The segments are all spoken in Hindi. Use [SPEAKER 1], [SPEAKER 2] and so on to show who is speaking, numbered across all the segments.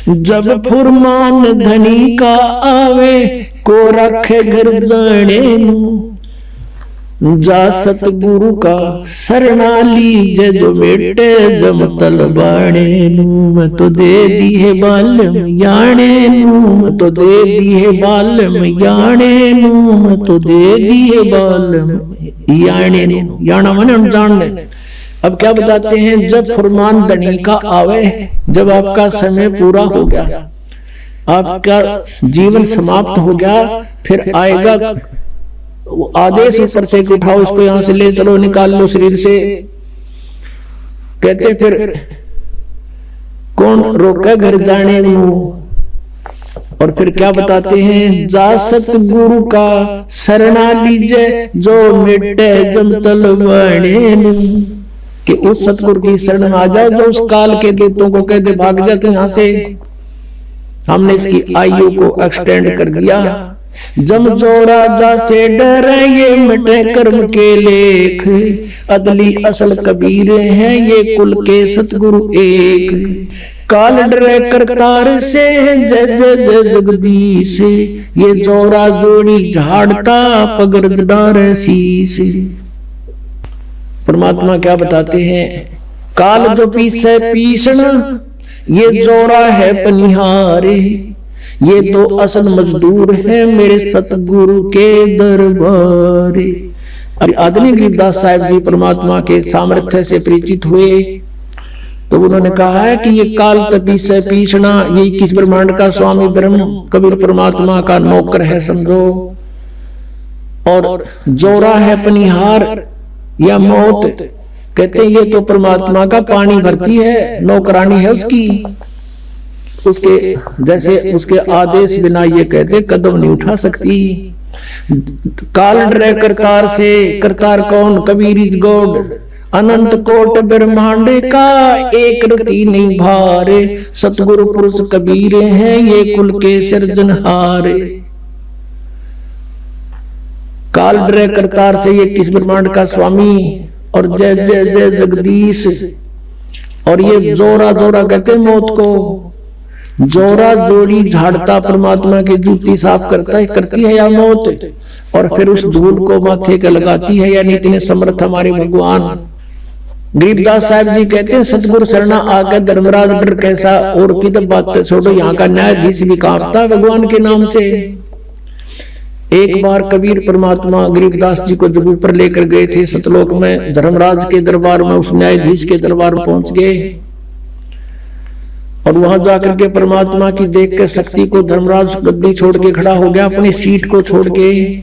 [SPEAKER 1] जब फुरमान धनी का आवे को रखे घर जाने जा सतगुरु का शरणा लीजे जो बेटे जमतल बाणे मैं तो दे दी है बालम याणे मैं तो दे दी है बालम याणे मैं तो दे दी है बालम याणे याना मन जान ले। अब क्या बताते हैं, जब फुरमान धनी का आवे, जब आपका समय पूरा हो गया, आपका जीवन समाप्त हो गया, फिर आएगा वो आदेश ऊपर से उठाओ, इसको यहां से ले चलो, निकाल लो शरीर से। कहते फिर कौन रोका घर जाने को। और फिर क्या बताते हैं, जा सतगुरु का शरणा लीजे जो मिटे जमतल बाणे कि उस सतगुरु की शरण में आ जाए जो उस काल के दूतों को कहते भाग जा तू यहां से। हमने इसकी आयु को एक्सटेंड कर दिया। जम जो राजा से डरे ये मिटे कर्म के लेख, अदली असल कबीर हैं ये कुल के सतगुरु एक। काल डरे करतार से जय जय जय जगदीश, ये जोरा जोड़ी झाड़ता पगड़ डारे शीश। परमात्मा क्या बताते हैं, काल जो पीसे पीसना ये जोरा है पनिहारे, ये तो असल मजदूर है मेरे सतगुरु के दरबारे। अब आदमी गरीबदास साहब जी परमात्मा के सामर्थ्य से परिचित हुए तो उन्होंने कहा है कि ये काल तपी से पीसना, ये 21 ब्रह्मांड का स्वामी ब्रह्म कबीर परमात्मा का नौकर है समझो, और जोरा है पनिहार या मौत। कहते हैं ये तो परमात्मा का पानी भरती है, नौकरानी है उसकी, उसके जैसे उसके आदेश बिना ये कहते कदम नहीं उठा सकती। काल डरे करतार से, करतार कौन, कबीर इज गॉड। अनंत कोट ब्रह्मांड का एक रति नहीं भारे, सतगुरु पुरुष कबीर हैं ये कुल के सिरजनहारे। काल डरे करतार से ये किस ब्रह्मांड का स्वामी, और जय जय जय जगदीश। और ये जोरा जोरा कहते मौत को, जोरा जोड़ी झाड़ता परमात्मा की जूती साफ करता है, करती है या मौत, और फिर उस धूल को माथे के लगाती है, यानी इतने समर्थ हमारे भगवान। गरीबदास साहब जी कहते हैं सतगुरु शरणा आकर धर्मराज डर कैसा, और की तो बात छोड़ो, यहाँ का न्यायाधीश भी कांपता है भगवान के नाम से। एक बार कबीर परमात्मा गरीबदास जी को जब ऊपर लेकर गए थे सतलोक में, धर्मराज के दरबार में, उस न्यायाधीश के दरबार में पहुंच गए, और वहां जाकर के परमात्मा की देख के शक्ति को धर्मराज गद्दी छोड़ के खड़ा हो गया, अपनी सीट को छोड़ के,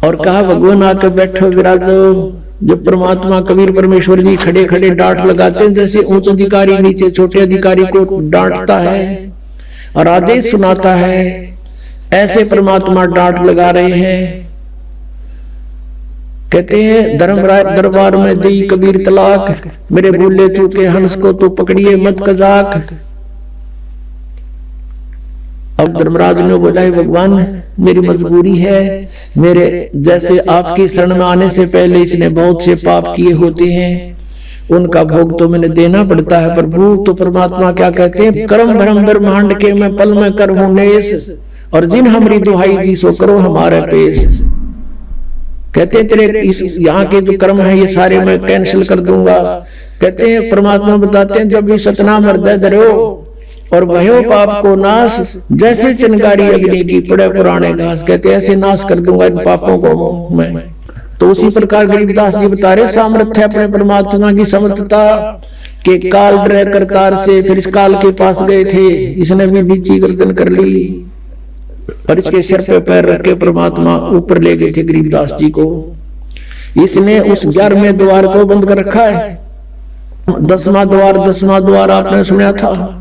[SPEAKER 1] और कहा भगवान आकर बैठो विराजो। जब परमात्मा कबीर परमेश्वर जी खड़े खड़े डांट लगाते हैं, जैसे उच्च अधिकारी नीचे छोटे अधिकारी को डांटता है और आदेश सुनाता है, ऐसे परमात्मा डांट लगा रहे हैं। कहते हैं धर्मराज दरबार में दी कबीर तलाक, मेरे भूले चूके हंस को तो पकड़िए मत कजाक। अब धर्मराज ने बोला है भगवान मेरी मजबूरी है, मेरे जैसे आपकी शरण में आने से पहले इसने बहुत से पाप किए होते हैं, उनका भोग तो मैंने देना पड़ता है प्रभु। तो परमात्मा क्या कहते हैं, कर्म भ्रम ब्रह्मांड के मैं पल में कर हूं नेस, और जिन हमारी दुहाई दी सो करो हमारे पेश। कहते हैं तेरे इस यहाँ के जो कर्म है ये सारे मैं कैंसिल कर दूंगा। कहते हैं परमात्मा बताते हैं जब भी सतनाम हृदय धरो और भयो पाप को नाश, जैसे चिनगारी अग्नि की पड़े पुराने घास, कहते ऐसे नाश कर दूंगा इन पापों को मैं। तो उसी प्रकार गरीबदास जी बता रहे सामर्थ्य अपने परमात्मा की समर्थता के काल डरे करतार से, फिर इस काल के पास गए थे, इसने भी बीची गर्दन कर ली और इसके सिर पे पैर रख के परमात्मा ऊपर ले गए थे गरीबदास जी को। इसने उस 11वें द्वार को बंद कर रखा है, 10वां द्वार आपने सुना था,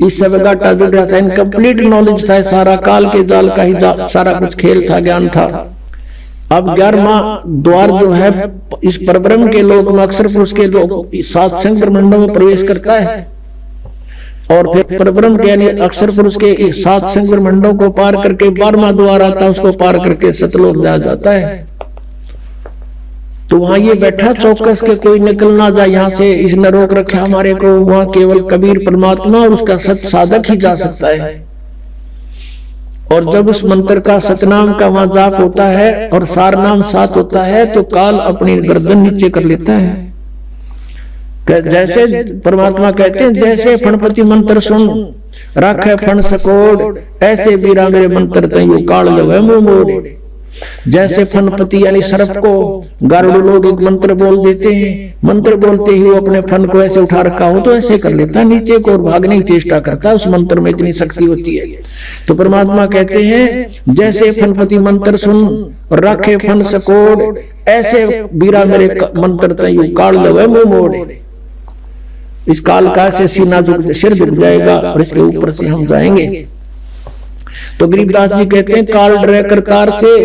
[SPEAKER 1] इस सब घाटा जुड़ रहा था, इनकम्प्लीट नॉलेज था, सारा काल के जाल का ही सारा कुछ खेल था, ज्ञान था। अब 11वां द्वार जो है इस परब्रह्म के लोक में अक्षर पुरुष के लोग 7 संग ब्रह्मांडों में प्रवेश करता है, और फिर परब्रह्म के यानी अक्षर पुरुष के 7 संग ब्रह्मांडों को पार करके 12वां द्वार आता है, उसको पार करके सतलोक जा जाता है। तो वहां ये बैठा चौकस के कोई निकल ना जाए यहाँ से, इसने रोक रखा हमारे को। वहां केवल कबीर परमात्मा और उसका सत साधक ही जा सकता है। और जब उस मंत्र का सतनाम का वहां जाप होता है और सार नाम साथ होता है तो काल अपनी गर्दन नीचे कर लेता है। जैसे परमात्मा कहते हैं, जैसे फणपति मंत्र सुन राखे फण सकोड़, ऐसे बीरा मेरे मंत्र तैयो काल लगे मुंह मोड़। जैसे फणपति यानी सर्प को गारुड़ लोग एक मंत्र बोल देते हैं, मंत्र बोलते ही वो अपने फन को ऐसे उठा रखा हो तो ऐसे कर लेता, नीचे को और भागने की चेष्टा करता, उस मंत्र में इतनी शक्ति होती है। तो परमात्मा कहते हैं, जैसे फणपति मंत्र सुन और राखे फन सकोड़, ऐसे बीरा मेरे मंत्र तैयो काल लगे मुंह मोड़। इस काल का से सीना झुक, सिर झुक जाएगा और इसके ऊपर से हम जाएंगे। तो गरीबदास जी कहते हैं, काल डरे करतार से।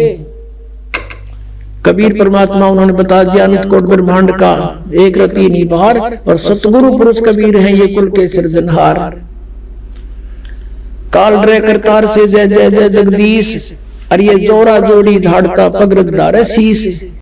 [SPEAKER 1] कबीर परमात्मा उन्होंने बता दिया अनंत कोट ब्रह्मांड का एक रति निभार, और सतगुरु पुरुष कबीर हैं ये कुल के सृजनहार। काल डरे करतार से जय जय जय जगदीश, और ये जोड़ा जोड़ी झाड़ता पग रख डारे शीश।